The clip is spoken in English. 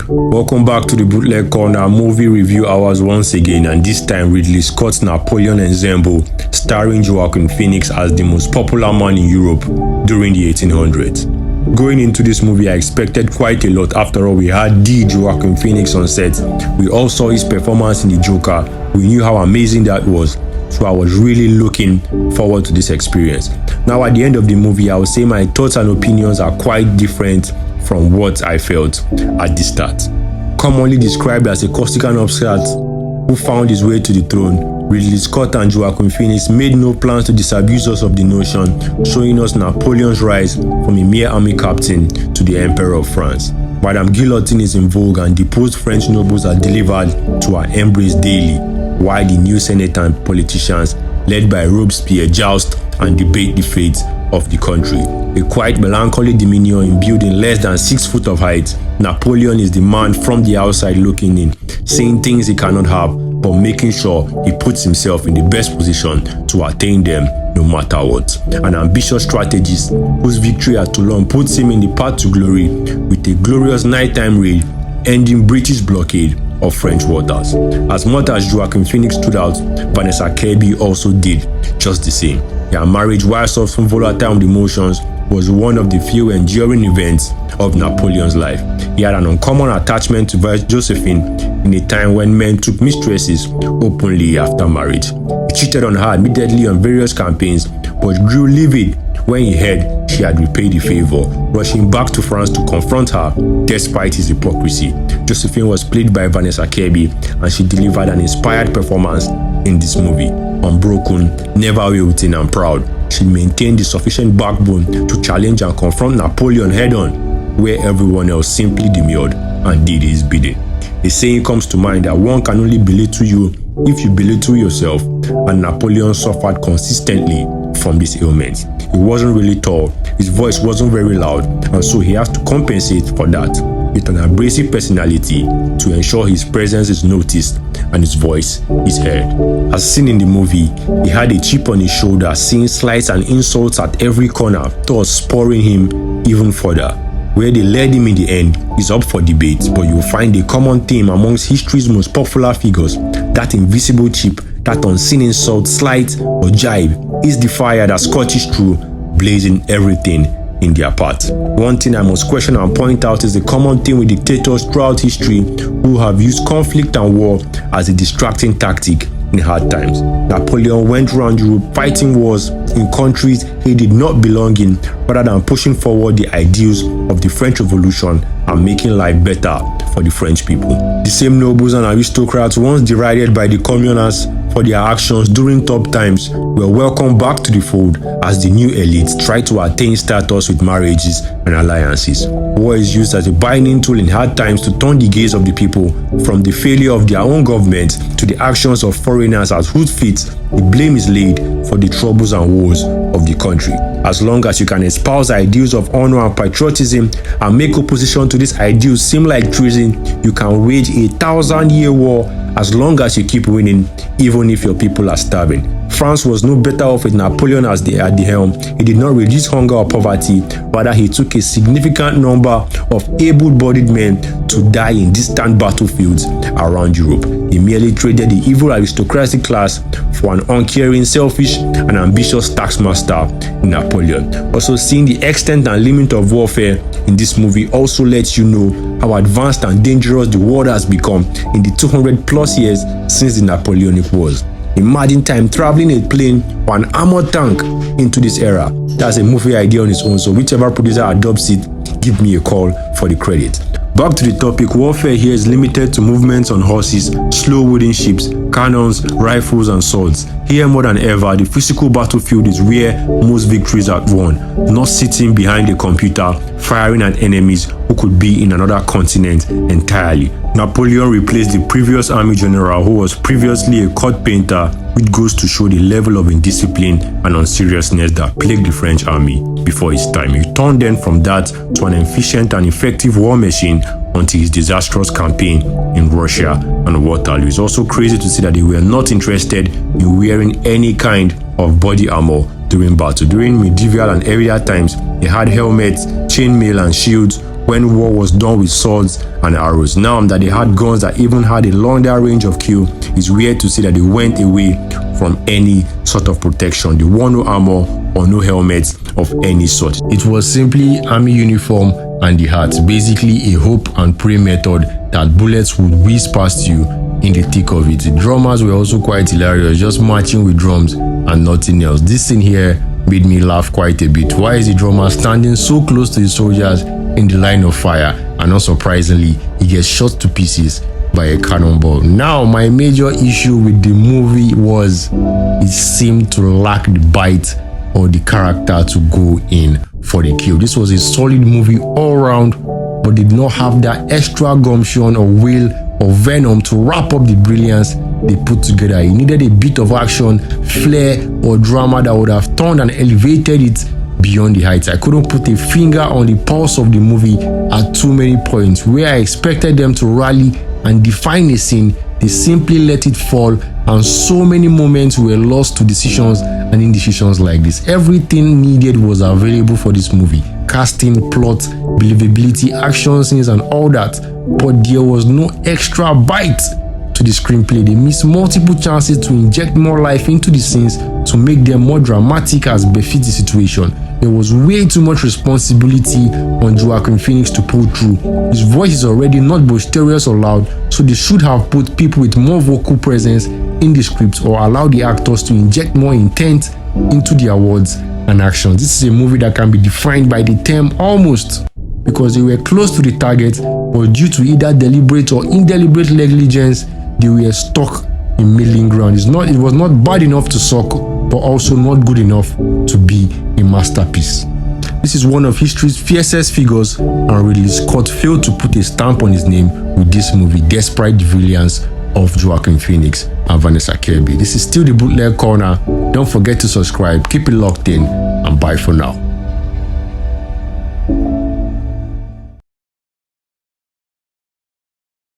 Welcome back to the Bootleg Corner Movie Review Hours once again, and this time Ridley Scott's Napoleon Ensemble, starring Joaquin Phoenix as the most popular man in Europe during the 1800s. Going into this movie, I expected quite a lot. After all, we had the Joaquin Phoenix on set. We all saw his performance in The Joker. We knew how amazing that was. So I was really looking forward to this experience. Now at the end of the movie, I would say my thoughts and opinions are quite different from what I felt at the start. Commonly described as a caustic and upstart who found his way to the throne, Ridley Scott and Joaquin Phoenix made no plans to disabuse us of the notion, showing us Napoleon's rise from a mere army captain to the Emperor of France. Madame Guillotine is in vogue and deposed French nobles are delivered to our embrace daily, while the new Senate and politicians, led by Robespierre, joust and debate the fate of the country. A quite melancholy demeanor imbued in less than 6 feet of height, Napoleon is the man from the outside looking in, saying things he cannot have, but making sure he puts himself in the best position to attain them no matter what. An ambitious strategist whose victory at Toulon puts him in the path to glory with a glorious nighttime raid ending British blockade of French waters. As much as Joaquin Phoenix stood out, Vanessa Kirby also did just the same. Their marriage, while soft from volatile emotions, was one of the few enduring events of Napoleon's life. He had an uncommon attachment to Vice Josephine in a time when men took mistresses openly after marriage. He cheated on her admittedly on various campaigns, but grew livid when he heard she had repaid the favor, rushing back to France to confront her despite his hypocrisy. Josephine was played by Vanessa Kirby, and she delivered an inspired performance in this movie. Unbroken, never wilting and proud, she maintained the sufficient backbone to challenge and confront Napoleon head-on, where everyone else simply demurred and did his bidding. A saying comes to mind that one can only belittle you if you belittle yourself, and Napoleon suffered consistently from this ailment. He wasn't really tall, his voice wasn't very loud, and so he has to compensate for that with an abrasive personality to ensure his presence is noticed and his voice is heard. As seen in the movie, he had a chip on his shoulder, seeing slights and insults at every corner, thus spurring him even further. Where they led him in the end is up for debate, but you'll find a common theme amongst history's most popular figures. That invisible chip, that unseen insult, slight, or jibe is the fire that scorches through, blazing everything in their path. One thing I must question and point out is the common theme with dictators throughout history who have used conflict and war as a distracting tactic in hard times. Napoleon went around Europe fighting wars in countries he did not belong in, rather than pushing forward the ideals of the French Revolution and making life better for the French people. The same nobles and aristocrats once derided by the communers for their actions during tough times were welcomed back to the fold as the new elites tried to attain status with marriages and alliances. War is used as a binding tool in hard times to turn the gaze of the people from the failure of their own government to the actions of foreigners at whose feet the blame is laid for the troubles and woes of the country. As long as you can espouse ideals of honor and patriotism and make opposition to these ideals seem like treason, you can wage a 1,000-year war as long as you keep winning, even if your people are starving. France was no better off with Napoleon at the helm. He did not reduce hunger or poverty, rather he took a significant number of able-bodied men to die in distant battlefields around Europe. He merely traded the evil aristocratic class for an uncaring, selfish, and ambitious taskmaster in Napoleon. Also, seeing the extent and limit of warfare in this movie also lets you know how advanced and dangerous the world has become in the 200+ years since the Napoleonic Wars. Imagine time traveling a plane or an armored tank into this era. That's a movie idea on its own, so whichever producer adopts it, give me a call for the credit. Back to the topic, warfare here is limited to movements on horses, slow wooden ships, cannons, rifles, and swords. Here more than ever, the physical battlefield is where most victories are won, not sitting behind a computer, firing at enemies who could be in another continent entirely. Napoleon replaced the previous army general who was previously a court painter, which goes to show the level of indiscipline and unseriousness that plagued the French army before his time. He turned then from that to an efficient and effective war machine until his disastrous campaign in Russia and Waterloo. It's also crazy to see that they were not interested in wearing any kind of body armor during battle. During medieval and earlier times, they had helmets, chainmail, and shields, when war was done with swords and arrows. Now that they had guns that even had a longer range of kill, it's weird to see that they went away from any sort of protection. They wore no armor or no helmets of any sort. It was simply army uniform and the hat, basically a hope and pray method that bullets would whiz past you in the thick of it. The drummers were also quite hilarious, just marching with drums and nothing else. This thing here made me laugh quite a bit. Why is the drummer standing so close to the soldiers in the line of fire? And not surprisingly, he gets shot to pieces by a cannonball. Now, my major issue with the movie was it seemed to lack the bite or the character to go in for the kill. This was a solid movie all around, but did not have that extra gumption or will or venom to wrap up the brilliance they put together. It needed a bit of action, flair, or drama that would have turned and elevated it beyond the heights. I couldn't put a finger on the pulse of the movie at too many points. Where I expected them to rally and define a scene, they simply let it fall, and so many moments were lost to decisions and indecisions like this. Everything needed was available for this movie: casting, plot, believability, action scenes, and all that. But there was no extra bite to the screenplay. They missed multiple chances to inject more life into the scenes to make them more dramatic as befits the situation. There was way too much responsibility on Joaquin Phoenix to pull through. His voice is already not boisterous or loud, so they should have put people with more vocal presence in the script or allow the actors to inject more intent into their words and actions. This is a movie that can be defined by the term almost, because they were close to the target, but due to either deliberate or indeliberate negligence, they were stuck in middling ground. It was not bad enough to suck, but also not good enough to be a masterpiece. This is one of history's fiercest figures, and Ridley Scott failed to put a stamp on his name with this movie, despite the brilliance of Joaquin Phoenix and Vanessa Kirby. This is still the Bootleg Corner. Don't forget to subscribe, keep it locked in, and bye for now.